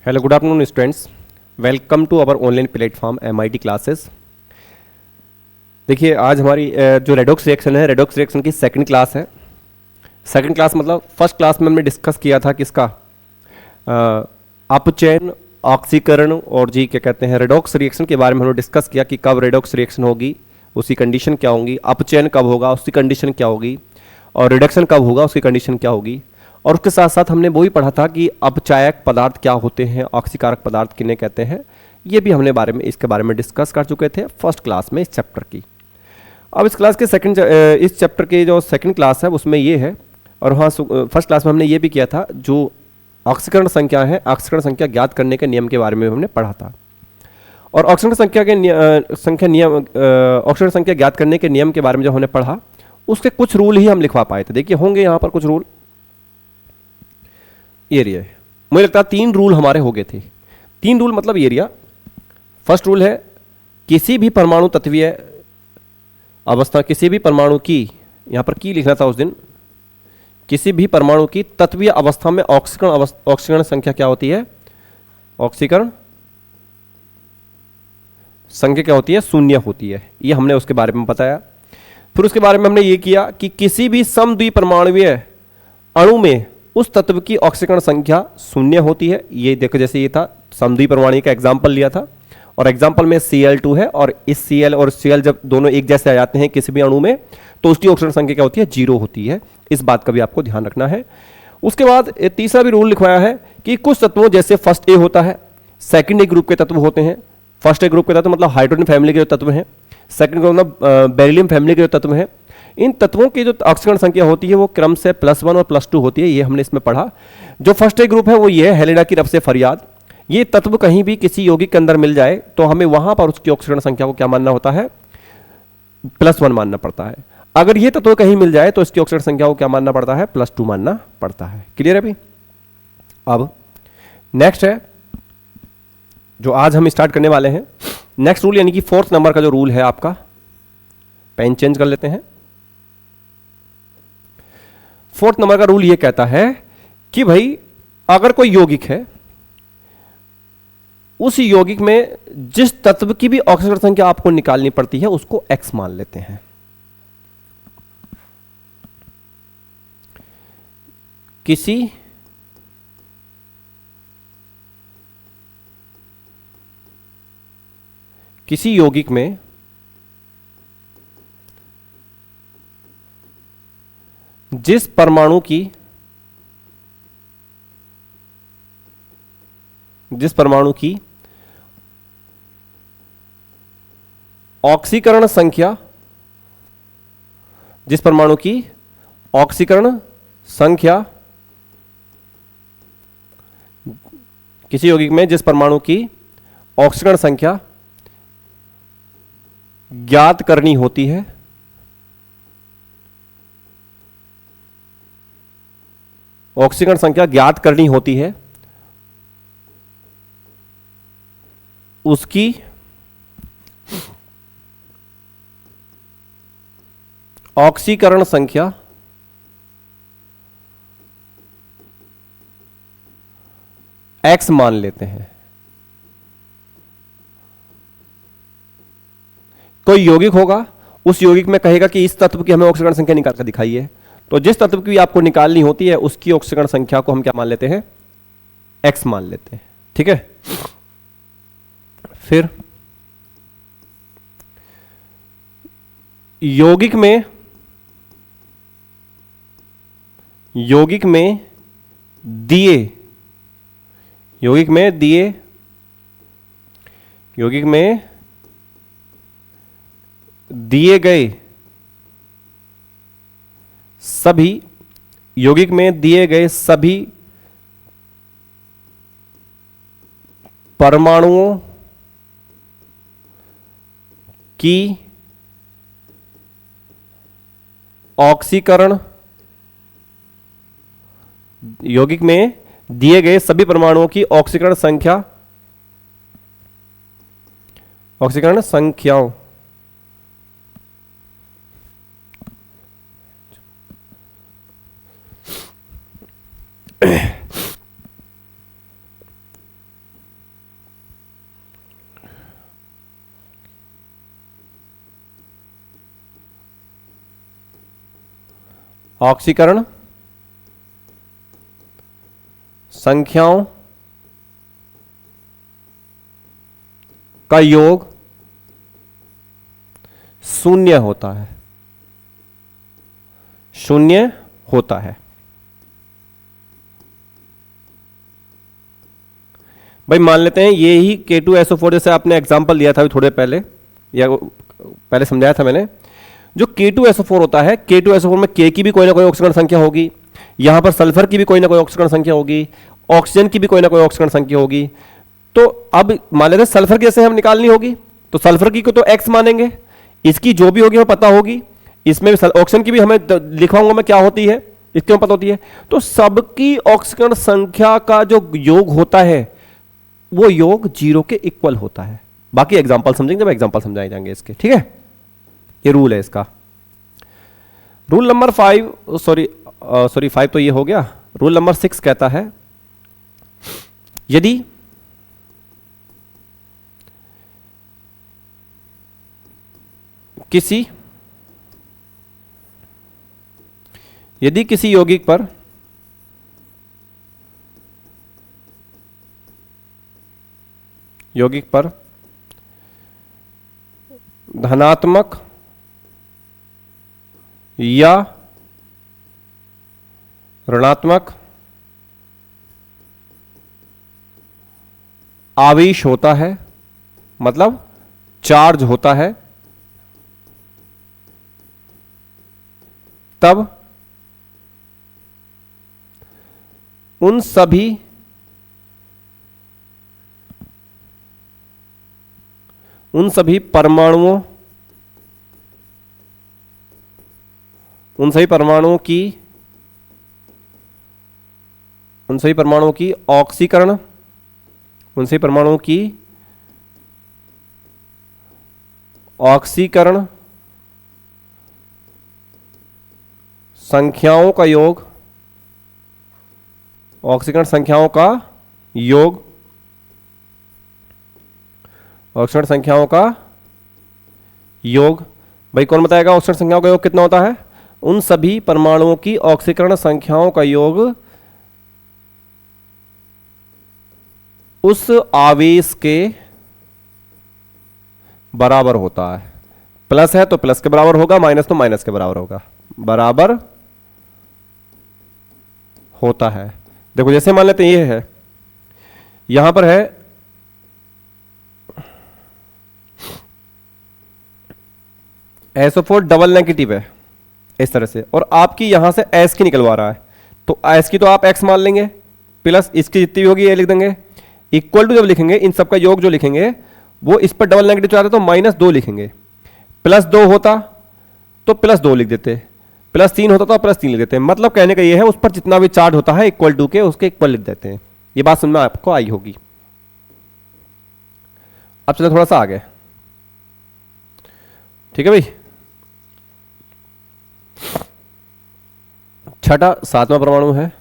Hello good afternoon students, welcome to our online platform MIT classes. देखिए आज हमारी जो रेडॉक्स रिएक्शन है, रेडॉक्स रिएक्शन की सेकंड क्लास है। सेकंड क्लास मतलब फर्स्ट क्लास में हमने डिस्कस किया था किसका, अपचयन, ऑक्सीकरण और जी क्या कहते हैं रेडॉक्स रिएक्शन के बारे में हमने डिस्कस किया कि कब रेडॉक्स रिएक्शन होगी, उसकी कंडीशन क्या होगी, अपचयन कब होगा उसकी कंडीशन क्या होगी, और रिडक्शन कब होगा उसकी कंडीशन क्या होगी। और उसके साथ साथ हमने वो भी पढ़ा था कि अपचायक पदार्थ क्या होते हैं, ऑक्सीकारक पदार्थ किन्हें कहते हैं। ये भी हमने इसके बारे में डिस्कस कर चुके थे फर्स्ट क्लास में इस चैप्टर की। अब इस क्लास के इस चैप्टर की जो सेकंड क्लास है उसमें ये है। और हाँ, फर्स्ट क्लास में हमने ये भी किया था, जो ऑक्सीकरण संख्या है, ऑक्सीकरण संख्या ज्ञात करने के नियम के बारे में हमने पढ़ा था। और ऑक्सीकरण संख्या के ऑक्सीकरण संख्या ज्ञात करने के नियम के बारे में जो हमने पढ़ा, उसके कुछ रूल ही हम लिखवा पाए थे। देखिए होंगे यहाँ पर कुछ रूल, एरिया है, मुझे लगता है 3 रूल हमारे हो गए थे। 3 रूल मतलब एरिया। फर्स्ट रूल है किसी भी परमाणु तत्वीय अवस्था, किसी भी परमाणु की, यहां पर की लिखना था उस दिन, किसी भी परमाणु की तत्वीय अवस्था में ऑक्सीकरण संख्या क्या होती है, ऑक्सीकरण संख्या क्या होती है, 0 होती है। ये हमने उसके बारे में बताया। फिर उसके बारे में हमने ये किया कि किसी भी समद्विपरमाणुवीय अणु में उस तत्व की ऑक्सीकरण संख्या 0 होती है। ये देखो, जैसे ये था समद्विपरमाणु का एग्जाम्पल लिया था, और एग्जाम्पल में Cl2 है, और इस Cl और Cl जब दोनों एक जैसे आ जाते हैं किसी भी अणु में, तो उसकी ऑक्सीकरण संख्या क्या होती है, 0 होती है। इस बात का भी आपको ध्यान रखना है। उसके बाद तीसरा भी रूल लिखवाया है कि कुछ तत्वों, जैसे फर्स्ट ए होता है, सेकंड ए ग्रुप के तत्व होते हैं। फर्स्ट ए ग्रुप के तत्व मतलब हाइड्रोजन फैमिली के जो तत्व हैं, सेकंड ग्रुप मतलब बेरिलियम फैमिली के जो तत्व हैं। इन तत्वों की जो ऑक्सीकरण संख्या होती है वो क्रम से +1 और +2 होती है। ये हमने इसमें पढ़ा। जो फर्स्ट ए ग्रुप है वो ये है हेलेना की रफ से फरियाद। ये तत्व कहीं भी किसी यौगिक के अंदर मिल जाए तो हमें वहां पर उसकी ऑक्सीकरण संख्या को क्या मानना होता है, +1 मानना पड़ता है। अगर ये तत्व कहीं मिल जाए तो इसकी ऑक्सीकरण संख्या को क्या मानना पड़ता है, +2 मानना पड़ता है। क्लियर है भाई। अब नेक्स्ट है जो आज हम स्टार्ट करने वाले हैं, नेक्स्ट रूल, यानी कि 4th नंबर का जो रूल है आपका, पेन चेंज कर लेते हैं। 4th नंबर का रूल ये कहता है कि भाई अगर कोई यौगिक है, उस यौगिक में जिस तत्व की भी ऑक्सीकरण संख्या आपको निकालनी पड़ती है उसको X मान लेते हैं। किसी यौगिक में जिस परमाणु की ऑक्सीकरण संख्या, जिस परमाणु की ऑक्सीकरण संख्या, किसी यौगिक में जिस परमाणु की ऑक्सीकरण संख्या ज्ञात करनी होती है, ऑक्सीकरण संख्या ज्ञात करनी होती है, उसकी ऑक्सीकरण संख्या X मान लेते हैं। कोई यौगिक होगा, उस यौगिक में कहेगा कि इस तत्व की हमें ऑक्सीकरण संख्या निकाल कर दिखाइए, तो जिस तत्व की आपको निकालनी होती है उसकी ऑक्सीकरण संख्या को हम क्या मान लेते हैं, X मान लेते हैं। ठीक है। फिर यौगिक में दिए गए सभी परमाणुओं की ऑक्सीकरण, यौगिक में दिए गए सभी परमाणुओं की ऑक्सीकरण संख्याओं ऑक्सीकरण संख्याओं का योग शून्य होता है, शून्य होता है। भाई मान लेते हैं ये ही K2SO4 जैसे आपने एग्जांपल दिया था अभी थोड़े पहले, या पहले समझाया था मैंने। जो K2SO4 होता है, K2SO4 में K की भी कोई ना कोई ऑक्सीकरण संख्या होगी, यहां पर सल्फर की भी कोई ना कोई ऑक्सीकरण संख्या होगी, ऑक्सीजन की भी कोई ना कोई ऑक्सीकरण संख्या होगी। तो अब मान लेते हैं सल्फर की जैसे हम निकालनी होगी, तो सल्फर की को तो X मानेंगे, इसकी जो भी होगी हमें पता होगी, इसमें ऑक्सीजन की भी हमें लिखवाऊंगा मैं क्या होती है, इसकी हमें पता होती है। तो सबकी ऑक्सीकरण संख्या का जो योग होता है वो योग 0 के इक्वल होता है। बाकी एग्जांपल समझेंगे जब एग्जांपल समझाए जाएंगे इसके, ठीक है। ये रूल है इसका। रूल नंबर 5, सॉरी 5 तो ये हो गया। रूल नंबर 6 कहता है यदि किसी यौगिक पर धनात्मक या ऋणात्मक आवेश होता है, मतलब चार्ज होता है, तब उन सभी परमाणुओं की ऑक्सीकरण संख्याओं का योग, ऑक्सीकरण संख्याओं का योग भाई कौन बताएगा ऑक्सीकरण संख्याओं का योग कितना होता है? उन सभी परमाणुओं की ऑक्सीकरण संख्याओं का योग उस आवेश के बराबर होता है। प्लस है तो प्लस के बराबर होगा, माइनस तो माइनस के बराबर होगा, बराबर होता है। देखो जैसे मान लेते हैं ये है, यहां पर है SO4 डबल नेगेटिव है इस तरह से, और आपकी यहां से S की निकलवा रहा है, तो S की तो आप X मान लेंगे, प्लस इसकी जितनी भी होगी ये लिख देंगे, इक्वल टू जब लिखेंगे इन सबका योग जो लिखेंगे वो इस पर डबल नेगेटिव चाहते तो -2 लिखेंगे, +2 होता तो +2 लिख देते, +3 होता तो +3 लिख देते हैं। मतलब कहने का ये है उस पर जितना भी चार्ज होता है इक्वल टू के उसके इक्वल लिख देते हैं। ये बात समझ में आपको आई होगी। अब चलो थोड़ा सा आगे, ठीक है भाई। छठा 7वां परमाणु है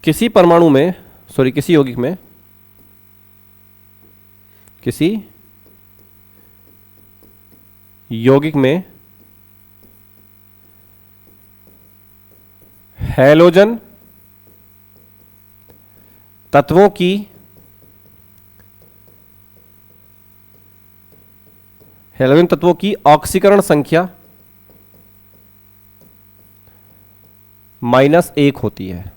किसी यौगिक में हैलोजन तत्वों की ऑक्सीकरण संख्या -1 होती है।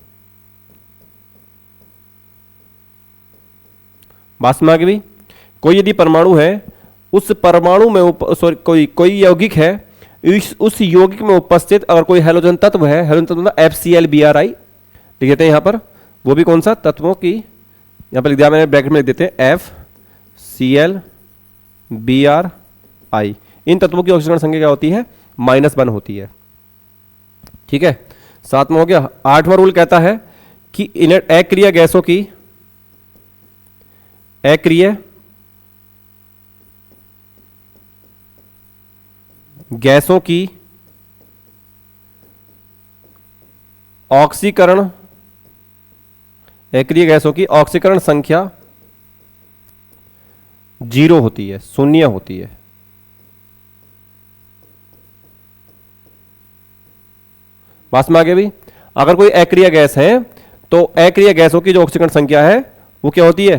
बात समझ आ गई भी? कोई यदि परमाणु है, उस परमाणु में कोई यौगिक है, उस यौगिक में उपस्थित अगर कोई हैलोजन तत्व है, हैलोजन तत्व मतलब FCl-Bri लिख देते हैं यहां पर, वो भी कौन सा तत्वों की, यहां पर लिख दिया मैंने ब्रैकेट में लिख देते हैं FCl-Bri। इन तत्वों की ऑक्सीकरण संख्या क्या होती है? -1 होती है। ठीक है, 7वां हो गया। 8वां रूल कहता है कि अक्रिय गैसों की ऑक्सीकरण संख्या 0 होती है, शून्य होती है। पास में आ गया भी। अगर कोई अक्रिय गैस है तो अक्रिय गैसों की जो ऑक्सीकरण संख्या है वो क्या होती है?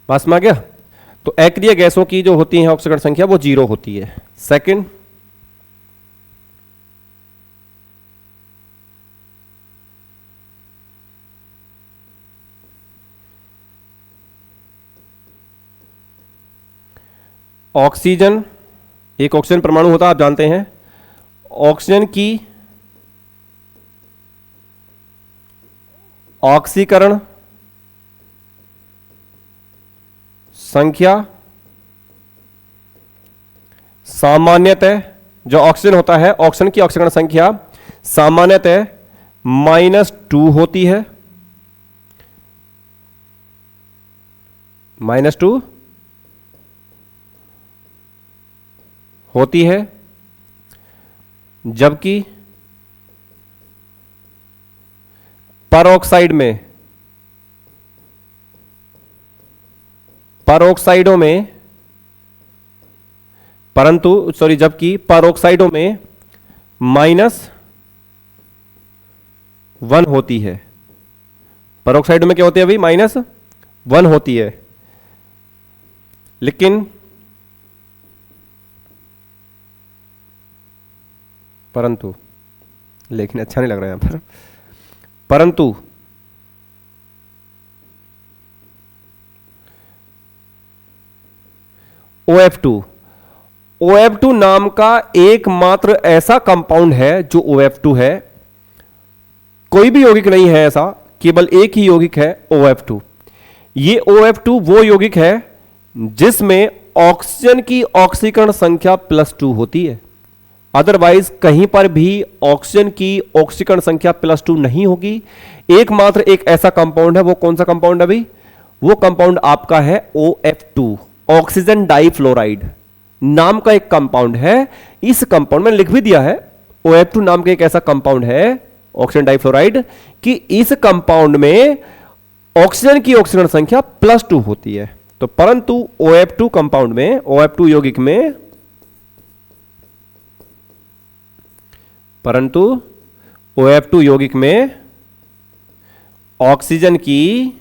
पास में आ गया। तो अक्रिय गैसों की जो होती है ऑक्सीकरण संख्या वो 0 होती है। सेकंड, ऑक्सीजन, एक ऑक्सीजन परमाणु होता है आप जानते हैं। ऑक्सीजन की ऑक्सीकरण संख्या सामान्यतः, जो ऑक्सीजन होता है ऑक्सीजन की ऑक्सीकरण संख्या सामान्यतः -2 होती है। -2 होती है, जबकि परऑक्साइड में, परऑक्साइडों में, परंतु सॉरी जबकि परऑक्साइडों में -1 होती है। परऑक्साइड में क्या होती है अभी? -1 होती है। लेकिन परंतु, लेकिन अच्छा नहीं लग रहा है यहां पर, परंतु OF2, OF2 नाम का एकमात्र ऐसा कंपाउंड है जो OF2 है, कोई भी यौगिक नहीं है ऐसा, केवल एक ही यौगिक है OF2। ये OF2 वो यौगिक है जिसमें ऑक्सीजन की ऑक्सीकरण संख्या +2 होती है। अदरवाइज कहीं पर भी ऑक्सीजन की ऑक्सीकरण संख्या +2 नहीं होगी। एकमात्र एक ऐसा कंपाउंड है, वो कौन सा कंपाउंड है भाई? वो कंपाउंड आपका है OF2, ऑक्सीजन डाइफ्लोराइड नाम का एक कंपाउंड है। इस कंपाउंड में लिख भी दिया है, OF2 नाम का एक ऐसा कंपाउंड है ऑक्सीजन डाइफ्लोराइड कि इस कंपाउंड में ऑक्सीजन की ऑक्सीकरण संख्या +2 होती है। तो परंतु OF2 कंपाउंड में, OF2 यौगिक में, परंतु OF2 यौगिक में ऑक्सीजन की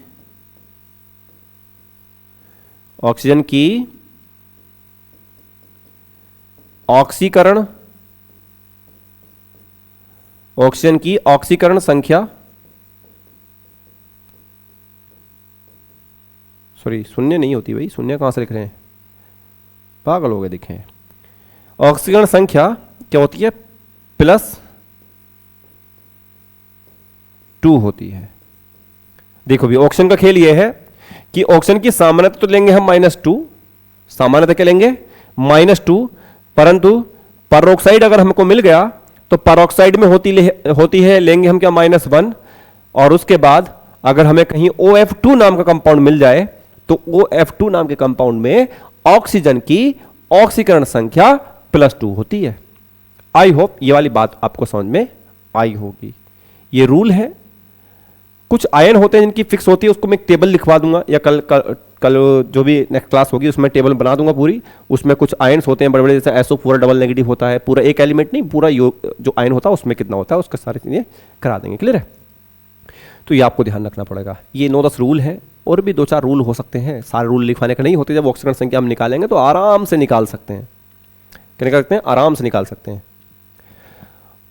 ऑक्सीकरण, ऑक्सीजन की ऑक्सीकरण संख्या, सॉरी शून्य नहीं होती भाई, शून्य कहां से लिख रहे हैं, पागल हो गए देखें। ऑक्सीकरण संख्या क्या होती है? +2 होती है। देखो भी ऑक्सीजन का खेल यह है कि ऑक्सीजन की सामान्यता तो लेंगे हम -2, सामान्यता क्या लेंगे? -2, परंतु परऑक्साइड अगर हमको मिल गया तो परऑक्साइड में होती है लेंगे हम क्या? -1। और उसके बाद अगर हमें कहीं OF2 नाम का कंपाउंड मिल जाए तो OF2 नाम के कंपाउंड में ऑक्सीजन की ऑक्सीकरण संख्या +2 होती है। आई होप ये वाली बात आपको समझ में आई होगी। ये रूल है। कुछ आयन होते हैं जिनकी फिक्स होती है, उसको मैं एक टेबल लिखवा दूंगा, या कल जो भी नेक्स्ट क्लास होगी उसमें टेबल बना दूंगा पूरी। उसमें कुछ आयन्स होते हैं बड़े बड़े, जैसे SO पूरा डबल नेगेटिव होता है, पूरा एक एलिमेंट नहीं, पूरा जो आयन होता है उसमें कितना होता है उसके सारी चीजें करा देंगे। क्लियर है? तो ये आपको ध्यान रखना पड़ेगा। ये 9-10 रूल है, और भी 2-4 रूल हो सकते हैं, सारे रूल लिखवाने का नहीं होते। जब ऑक्सीकरण संख्या हम निकालेंगे तो आराम से निकाल सकते हैं। क्या निकाल सकते हैं? आराम से निकाल सकते हैं।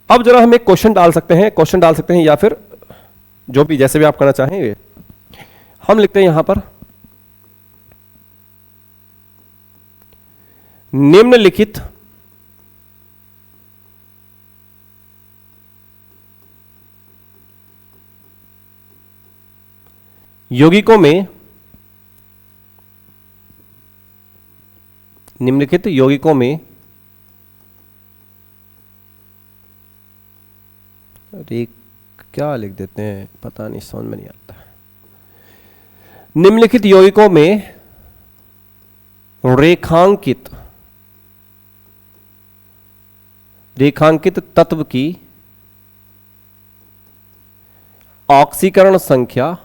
अब जरा हम एक क्वेश्चन डाल सकते हैं, या फिर जो भी जैसे भी आप करना चाहेंगे। हम लिखते हैं यहां पर, निम्नलिखित यौगिकों में, निम्नलिखित यौगिकों में अरे क्या लिख देते हैं पता नहीं, समझ में नहीं आता। निम्नलिखित यौगिकों में रेखांकित तत्व की ऑक्सीकरण संख्या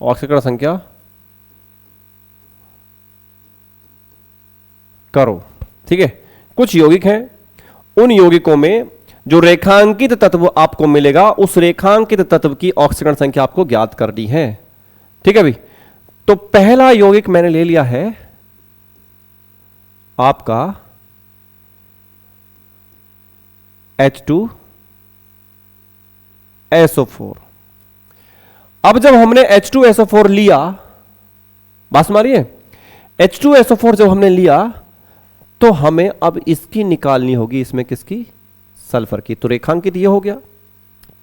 ऑक्सीकरण संख्या करो। ठीक है, कुछ यौगिक हैं, उन यौगिकों में जो रेखांकित तत्व आपको मिलेगा उस रेखांकित तत्व की ऑक्सीकरण संख्या आपको ज्ञात करनी है। ठीक है भाई, तो पहला यौगिक मैंने ले लिया है आपका H2SO4। अब जब हमने H2SO4 लिया, बात मारिए, H2SO4 जब हमने लिया तो हमें अब इसकी निकालनी होगी, इसमें किसकी, सल्फर की। तो रेखांकित ये हो गया।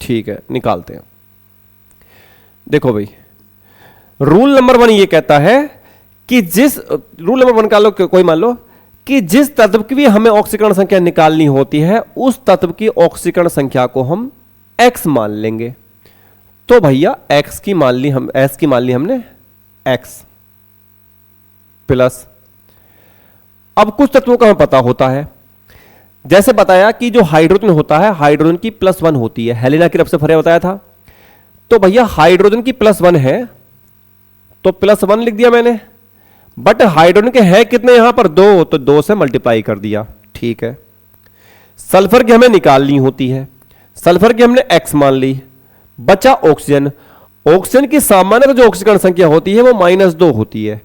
ठीक है, निकालते हैं। देखो भाई, रूल नंबर 1 ये कहता है कि रूल नंबर 1 का लो, कोई मान लो कि जिस तत्व की भी हमें ऑक्सीकरण संख्या निकालनी होती है उस तत्व की ऑक्सीकरण संख्या को हम x मान लेंगे। तो भैया x की मान ली, हम s की मान ली हमने x प्लस, अब कुछ तत्वों का हमें पता होता है, जैसे बताया कि जो हाइड्रोजन होता है हाइड्रोजन की +1 होती है, हेलिना की तरफ से फरिया बताया था। तो भैया हाइड्रोजन की +1 है तो +1 लिख दिया मैंने, बट हाइड्रोजन के हैं कितने यहां पर 2, तो 2 से मल्टीप्लाई कर दिया। ठीक है, सल्फर की हमें निकालनी होती है, सल्फर की हमने x मान ली, बचा ऑक्सीजन। ऑक्सीजन की सामान्य जो ऑक्सीकरण संख्या होती है वो -2 होती है।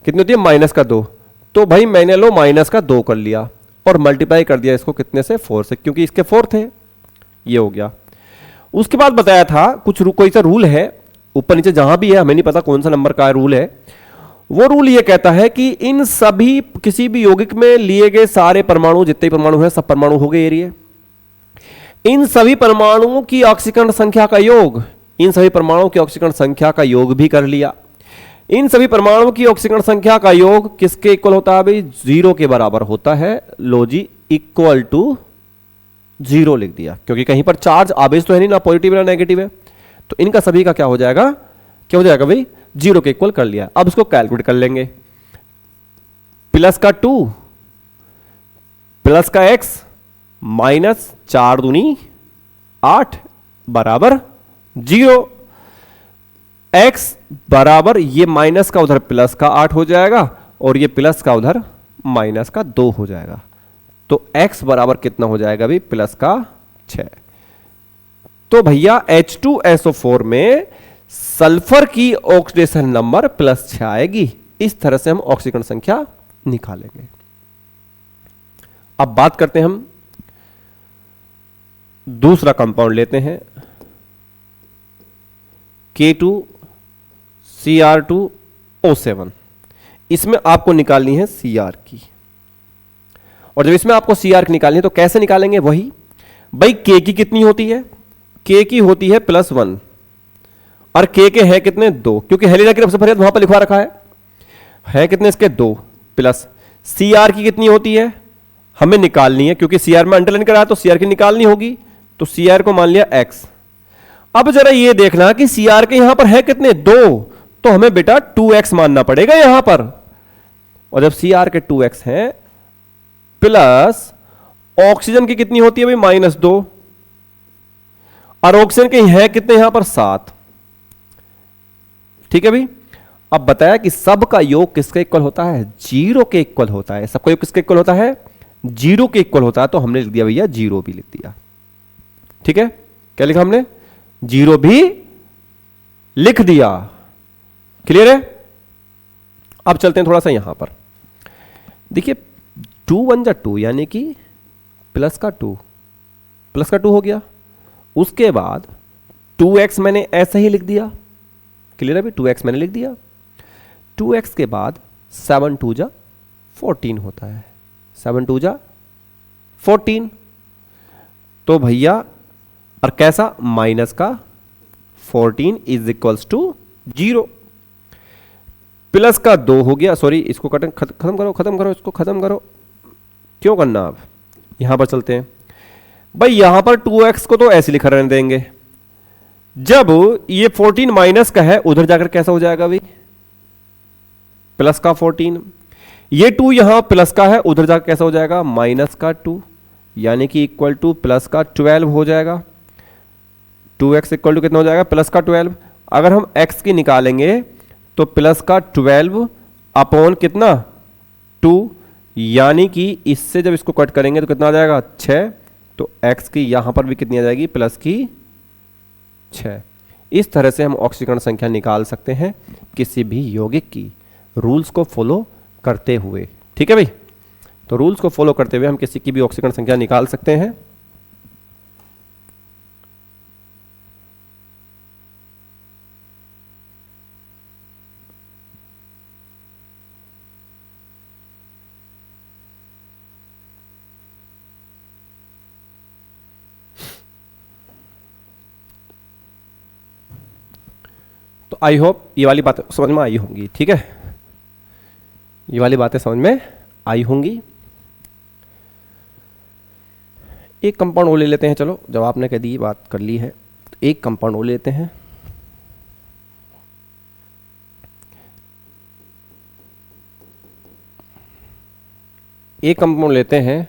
कितनी होती है, -2। तो भाई मैंने लो -2 कर लिया और मल्टीप्लाई कर दिया इसको कितने से, 4 से, क्योंकि इसके 4 थे। ये हो गया। उसके बाद बताया था कुछ कोई सा रूल है ऊपर नीचे जहां भी है, हमें नहीं पता कौन सा नंबर का रूल है। वो रूल ये कहता है कि इन सभी किसी भी यौगिक में लिए गए सारे परमाणु, जितने परमाणु हैं सब परमाणु हो गए एरिया, इन सभी परमाणुओं की ऑक्सीकरण संख्या का योग, इन सभी परमाणुओं की ऑक्सीकरण संख्या का योग भी कर लिया। इन सभी परमाणुओं की ऑक्सीकरण संख्या का योग किसके इक्वल होता है भाई, 0 के बराबर होता है। लो जी, इक्वल टू 0 लिख दिया, क्योंकि कहीं पर चार्ज आवेश तो है नहीं, ना पॉजिटिव ना नेगेटिव है, तो इनका सभी का क्या हो जाएगा, क्या हो जाएगा भाई, 0 के इक्वल कर लिया। अब इसको कैलकुलेट कर लेंगे, +2 प्लस का x -4 दूनी 8 बराबर 0। x बराबर ये माइनस का उधर प्लस का 8 हो जाएगा और ये प्लस का उधर माइनस का 2 हो जाएगा। तो x बराबर कितना हो जाएगा भाई, प्लस का 6। तो भैया H2SO4 में सल्फर की ऑक्सीडेशन नंबर +6 आएगी। इस तरह से हम ऑक्सीकरण संख्या निकालेंगे। अब बात करते हैं, हम दूसरा कंपाउंड लेते हैं, K2Cr2O7। इसमें आपको निकालनी है Cr की, और जब इसमें आपको Cr की निकालनी है तो कैसे निकालेंगे, वही भाई K की कितनी होती है, K की होती है +1 और K के हैं कितने 2, क्योंकि हेलिना की तरफ से फरियाद वहां पर लिखवा रखा है कितने इसके 2, प्लस Cr की कितनी होती है हमें निकालनी है, क्योंकि Cr में अंडरलाइन करा है तो Cr की निकालनी होगी, तो Cr को मान लिया x। अब जरा ये देखना कि Cr के यहां पर है कितने 2, तो हमें बेटा 2x मानना पड़ेगा यहां पर, और जब Cr के 2x हैं प्लस ऑक्सीजन की कितनी होती है भाई -2, और ऑक्सीजन के है कितने यहां पर 7। ठीक है भाई, अब बताया कि सबका योग किसके इक्वल होता है, 0 के इक्वल होता है। सबका योग किसके इक्वल होता है, 0 के इक्वल होता है, तो हमने लिख दिया भैया 0 भी लिख दिया। ठीक है, क्या लिखा हमने, 0 भी लिख दिया। क्लियर है। अब चलते हैं थोड़ा सा यहां पर, देखिए 2 1 जा 2 यानी कि प्लस का 2 हो गया। उसके बाद 2x मैंने ऐसे ही लिख दिया, क्लियर है भाई, 2x मैंने लिख दिया। 2x के बाद 7 2 जा 14 होता है, 7 2 जा 14। तो भैया और कैसा, माइनस का 14 इज इक्वल्स टू 0, प्लस का 2 हो गया, सॉरी इसको खत्म करो, इसको खत्म करो, क्यों करना। अब यहां पर चलते हैं भाई, यहां पर 2x को तो ऐसे लिखा रहने देंगे, जब ये 14 माइनस का है उधर जाकर कैसा हो जाएगा भाई, प्लस का 14, ये 2 यहां प्लस का है, उधर जाकर कैसा हो जाएगा माइनस का 2, यानी कि इक्वल टू प्लस का 12 हो जाएगा। 2x इक्वल टू कितना हो जाएगा प्लस का 12। अगर हम x की निकालेंगे तो प्लस का 12 अपॉन कितना 2, यानी कि इससे जब इसको कट करेंगे तो कितना आ जाएगा 6, तो x की यहां पर भी कितनी आ जाएगी प्लस की 6। इस तरह से हम ऑक्सीकरण संख्या निकाल सकते हैं किसी भी यौगिक की, रूल्स को फॉलो करते हुए। ठीक है भाई, तो रूल्स को फॉलो करते हुए हम किसी की भी ऑक्सीकरण संख्या निकाल सकते हैं। तो आई होप ये वाली बातें समझ में आई होंगी। ठीक है, ये वाली बातें समझ में आई होंगी। एक कंपाउंड और ले लेते हैं, चलो जब आपने कह दी बात कर ली है तो एक कंपाउंड और लेते हैं। एक कंपाउंड लेते हैं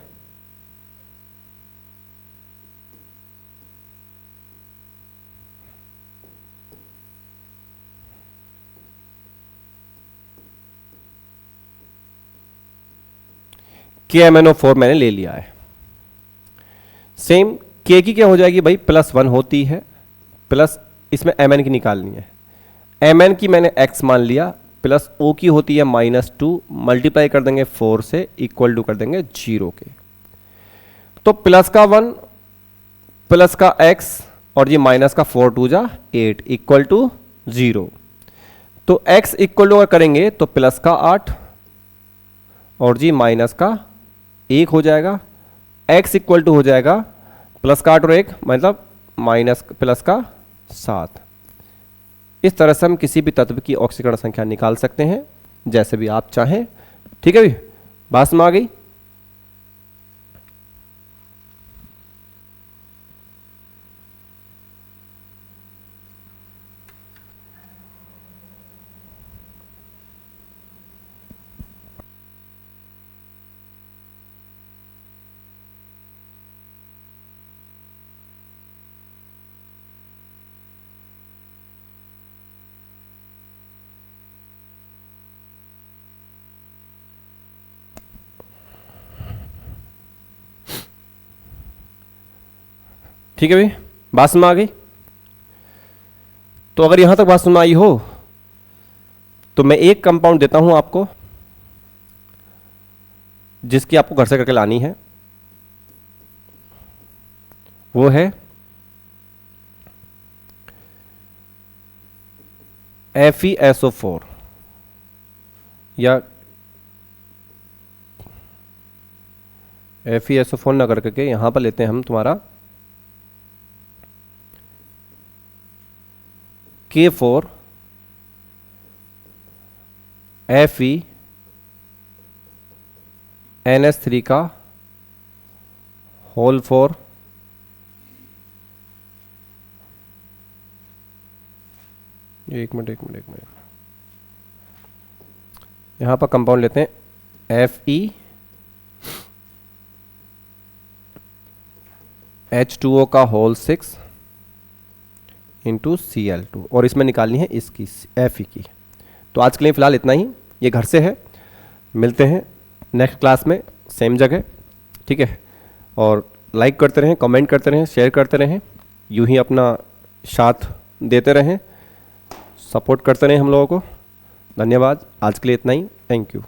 KMnO4 मैंने ले लिया है। सेम K की क्या हो जाएगी भाई +1 होती है, प्लस इसमें Mn की निकालनी है। Mn की मैंने x मान लिया, प्लस O की होती है -2, मल्टीप्लाई कर देंगे 4 से, इक्वल टू कर देंगे 0 के। तो प्लस का 1 प्लस का x और ये माइनस का 4 2 जा 8 इक्वल टू 0। तो x इक्वल टू करेंगे तो प्लस का 8 और जी माइनस का 1 हो जाएगा। x इक्वल टू हो जाएगा प्लस का 8 और 1 मतलब माइनस प्लस का 7। इस तरह से हम किसी भी तत्व की ऑक्सीकरण संख्या निकाल सकते हैं जैसे भी आप चाहें। ठीक है भाई, बात में आ गई। ठीक है भाई, बात समझ में आ गई। तो अगर यहां तक बात समझ में आई हो तो मैं एक कंपाउंड देता हूं आपको जिसकी आपको घर से करके लानी है, वो है FeSO4 या FeSO4 ना करके यहां पर लेते हैं हम तुम्हारा K4 FeNH3 का होल 4 एक मिनट यहां पर कंपाउंड लेते हैं FeH2O का होल 6 इंटू Cl2 और इसमें निकालनी है इसकी Fe की। तो आज के लिए फिलहाल इतना ही, ये घर से है। मिलते हैं नेक्स्ट क्लास में सेम जगह। ठीक है, और लाइक करते रहें, कमेंट करते रहें, शेयर करते रहें, यूं ही अपना साथ देते रहें, सपोर्ट करते रहें हम लोगों को। धन्यवाद, आज के लिए इतना ही। Thank you.